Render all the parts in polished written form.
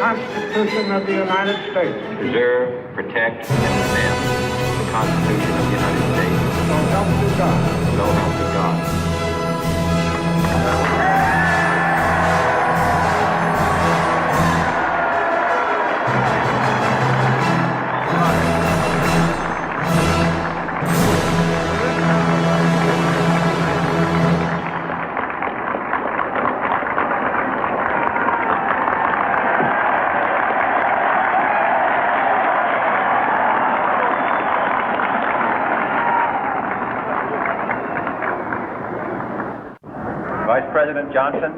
Constitution of the United States. Preserve, protect, and defend the Constitution of the United States. So help me God. So help me God. Vice President Johnson,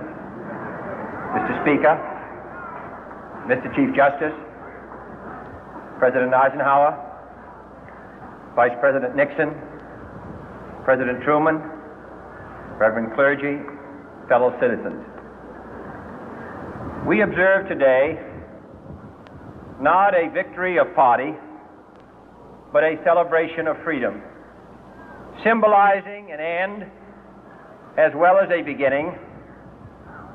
Mr. Speaker, Mr. Chief Justice, President Eisenhower, Vice President Nixon, President Truman, Reverend clergy, fellow citizens. We observe today not a victory of party, but a celebration of freedom, symbolizing an end as well as a beginning,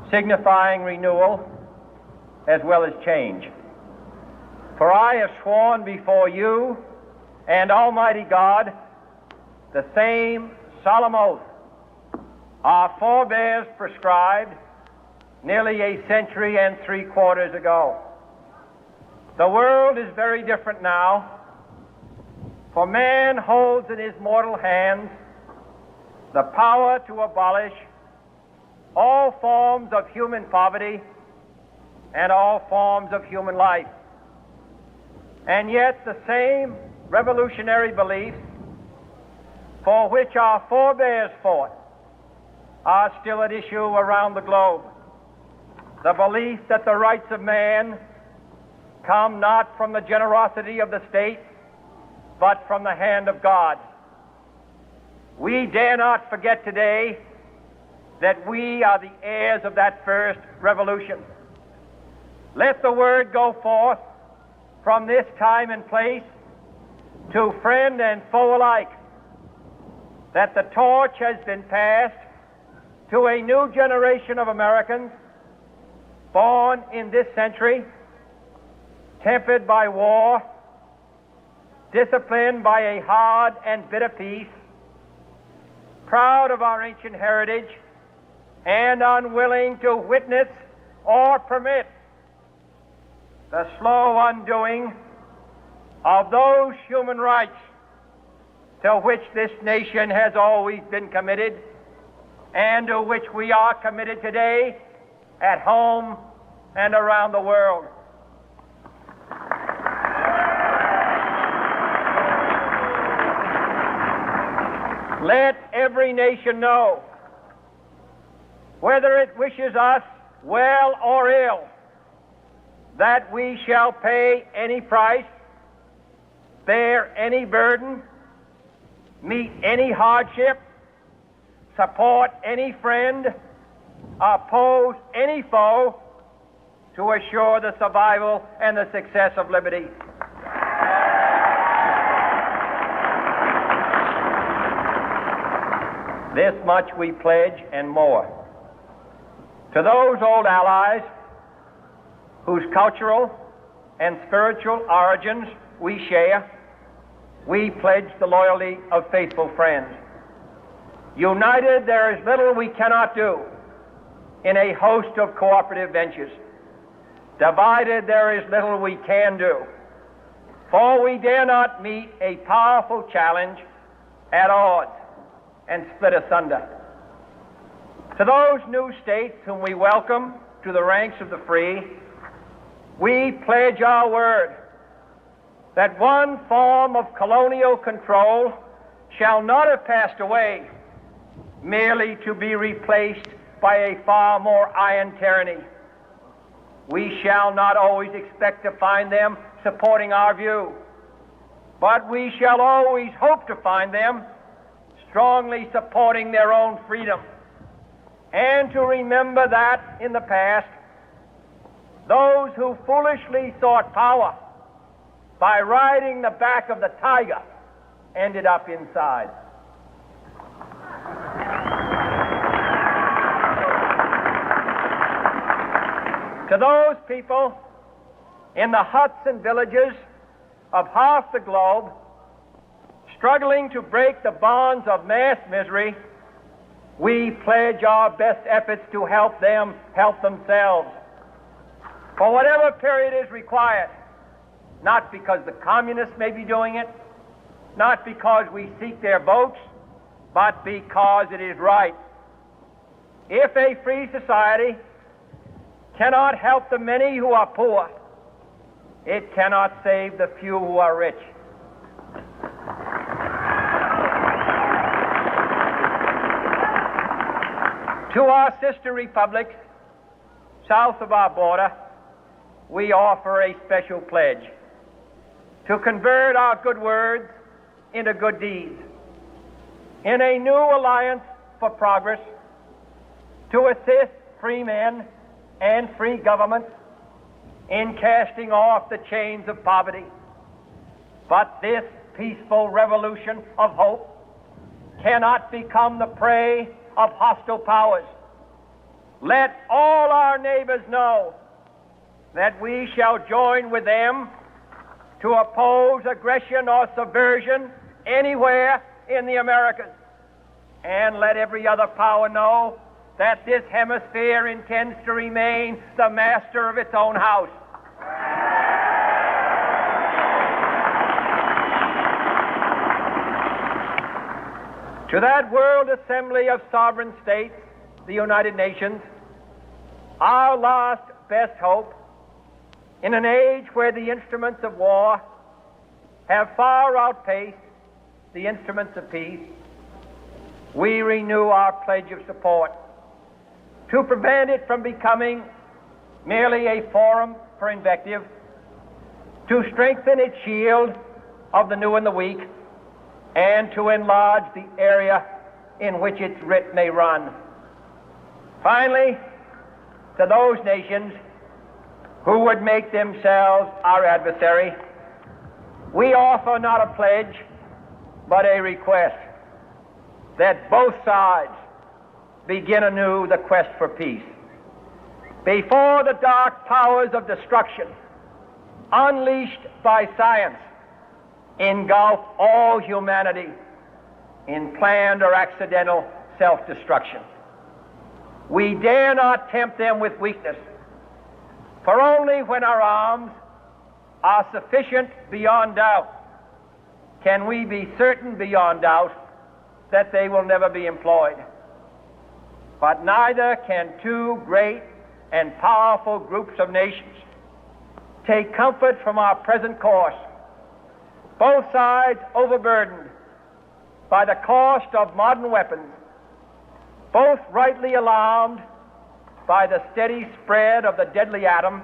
signifying renewal as well as change. For I have sworn before you and Almighty God the same solemn oath our forebears prescribed nearly a century and 3/4 ago. The world is very different now, for man holds in his mortal hands the power to abolish all forms of human poverty and all forms of human life. And yet the same revolutionary beliefs for which our forebears fought are still at issue around the globe. The belief that the rights of man come not from the generosity of the state, but from the hand of God. We dare not forget today that we are the heirs of that first revolution. Let the word go forth from this time and place to friend and foe alike that the torch has been passed to a new generation of Americans born in this century, tempered by war, disciplined by a hard and bitter peace, proud of our ancient heritage, and unwilling to witness or permit the slow undoing of those human rights to which this nation has always been committed and to which we are committed today at home and around the world. Let every nation know, whether it wishes us well or ill, that we shall pay any price, bear any burden, meet any hardship, support any friend, oppose any foe to assure the survival and the success of liberty. This much we pledge and more. To those old allies whose cultural and spiritual origins we share, we pledge the loyalty of faithful friends. United, there is little we cannot do in a host of cooperative ventures. Divided, there is little we can do, for we dare not meet a powerful challenge at odds and split asunder. To those new states whom we welcome to the ranks of the free, we pledge our word that one form of colonial control shall not have passed away merely to be replaced by a far more iron tyranny. We shall not always expect to find them supporting our view, but we shall always hope to find them strongly supporting their own freedom, and to remember that in the past, those who foolishly sought power by riding the back of the tiger ended up inside. To those people in the huts and villages of half the globe struggling to break the bonds of mass misery, we pledge our best efforts to help them help themselves for whatever period is required, not because the communists may be doing it, not because we seek their votes, but because it is right. If a free society cannot help the many who are poor, it cannot save the few who are rich. To our sister republics south of our border, we offer a special pledge to convert our good words into good deeds, in a new alliance for progress, to assist free men and free governments in casting off the chains of poverty. But this peaceful revolution of hope cannot become the prey of hostile powers. Let all our neighbors know that we shall join with them to oppose aggression or subversion anywhere in the Americas. And let every other power know that this hemisphere intends to remain the master of its own house. To that World Assembly of Sovereign States, the United Nations, our last best hope, in an age where the instruments of war have far outpaced the instruments of peace, we renew our pledge of support to prevent it from becoming merely a forum for invective, to strengthen its shield of the new and the weak, and to enlarge the area in which its writ may run. Finally, to those nations who would make themselves our adversary, we offer not a pledge, but a request that both sides begin anew the quest for peace. Before the dark powers of destruction, unleashed by science, engulf all humanity in planned or accidental self-destruction, we dare not tempt them with weakness, for only when our arms are sufficient beyond doubt can we be certain beyond doubt that they will never be employed. But neither can two great and powerful groups of nations take comfort from our present course, both sides overburdened by the cost of modern weapons, both rightly alarmed by the steady spread of the deadly atom,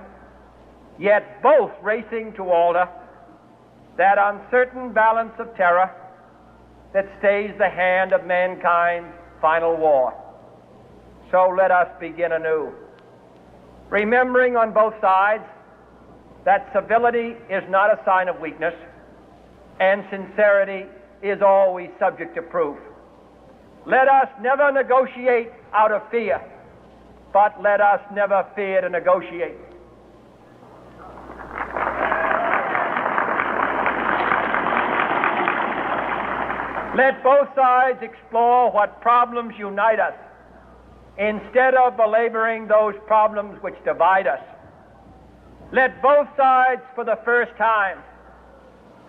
yet both racing to alter that uncertain balance of terror that stays the hand of mankind's final war. So let us begin anew, remembering on both sides that civility is not a sign of weakness, and sincerity is always subject to proof. Let us never negotiate out of fear, but let us never fear to negotiate. Let both sides explore what problems unite us, instead of belaboring those problems which divide us. Let both sides, for the first time,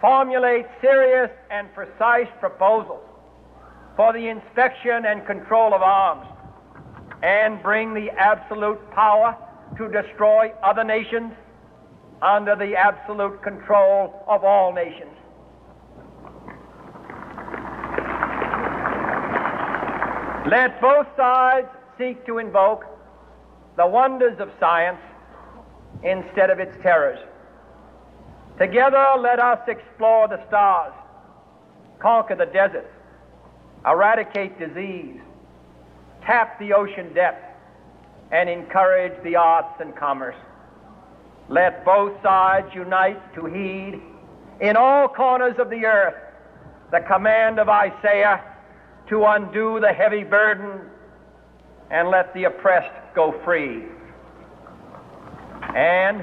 formulate serious and precise proposals for the inspection and control of arms, and bring the absolute power to destroy other nations under the absolute control of all nations. Let both sides seek to invoke the wonders of science instead of its terrors. Together, let us explore the stars, conquer the deserts, eradicate disease, tap the ocean depths, and encourage the arts and commerce. Let both sides unite to heed in all corners of the earth the command of Isaiah to undo the heavy burden and let the oppressed go free. And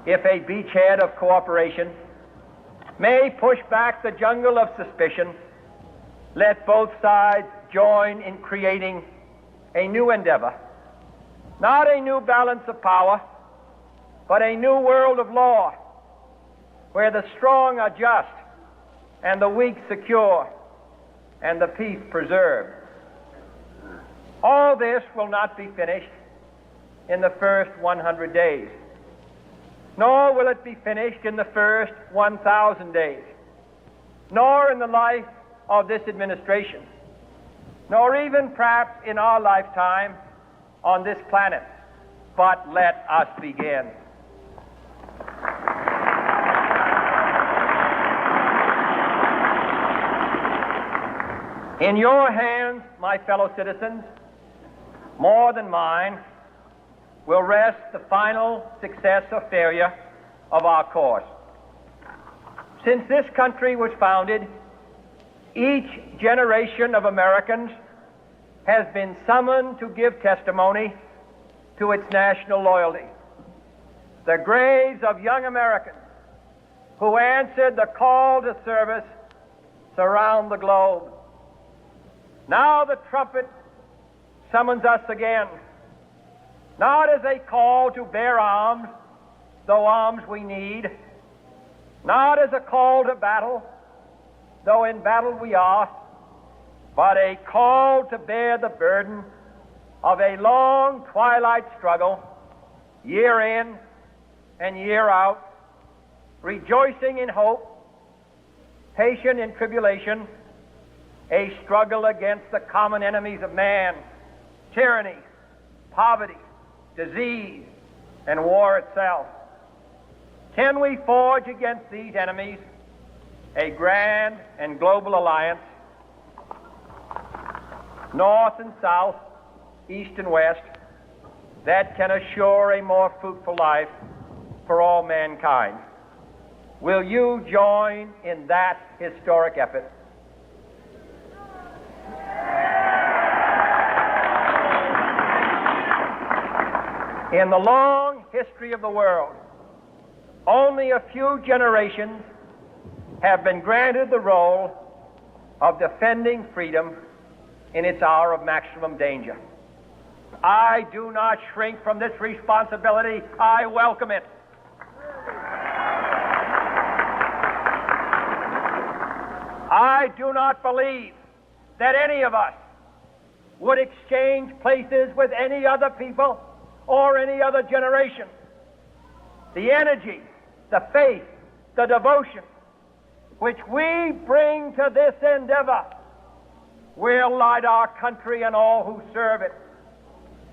if a beachhead of cooperation may push back the jungle of suspicion, let both sides join in creating a new endeavor, not a new balance of power, but a new world of law, where the strong are just and the weak secure and the peace preserved. All this will not be finished in the first 100 days, nor will it be finished in the first 1,000 days, nor in the life of this administration, nor even perhaps in our lifetime on this planet. But let us begin. In your hands, my fellow citizens, more than mine, will rest the final success or failure of our course. Since this country was founded, each generation of Americans has been summoned to give testimony to its national loyalty. The graves of young Americans who answered the call to service surround the globe. Now the trumpet summons us again, not as a call to bear arms, though arms we need, not as a call to battle, though in battle we are, but a call to bear the burden of a long twilight struggle, year in and year out, rejoicing in hope, patient in tribulation, a struggle against the common enemies of man, tyranny, poverty, disease, and war itself. Can we forge against these enemies a grand and global alliance, north and south, east and west, that can assure a more fruitful life for all mankind? Will you join in that historic effort? In the long history of the world, only a few generations have been granted the role of defending freedom in its hour of maximum danger. I do not shrink from this responsibility. I welcome it. I do not believe that any of us would exchange places with any other people or any other generation. The energy, the faith, the devotion which we bring to this endeavor will light our country and all who serve it.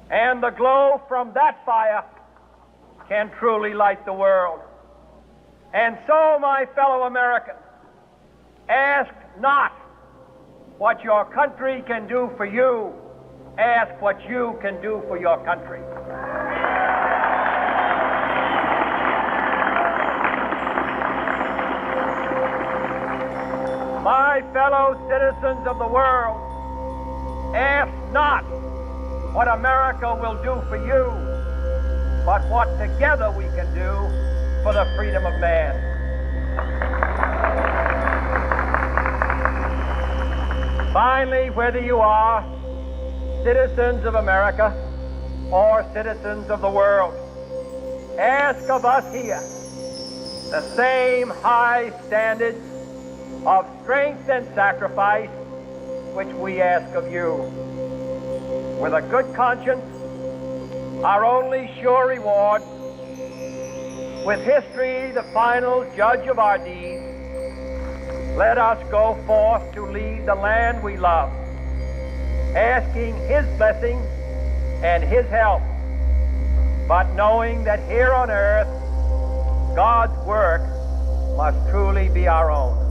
And the glow from that fire can truly light the world. And so, my fellow Americans, ask not what your country can do for you. Ask what you can do for your country. My fellow citizens of the world, ask not what America will do for you, but what together we can do for the freedom of man. Finally, whether you are citizens of America or citizens of the world, ask of us here the same high standards of strength and sacrifice which we ask of you. With a good conscience, our only sure reward, with history the final judge of our deeds, let us go forth to lead the land we love, asking His blessing and His help, but knowing that here on earth, God's work must truly be our own.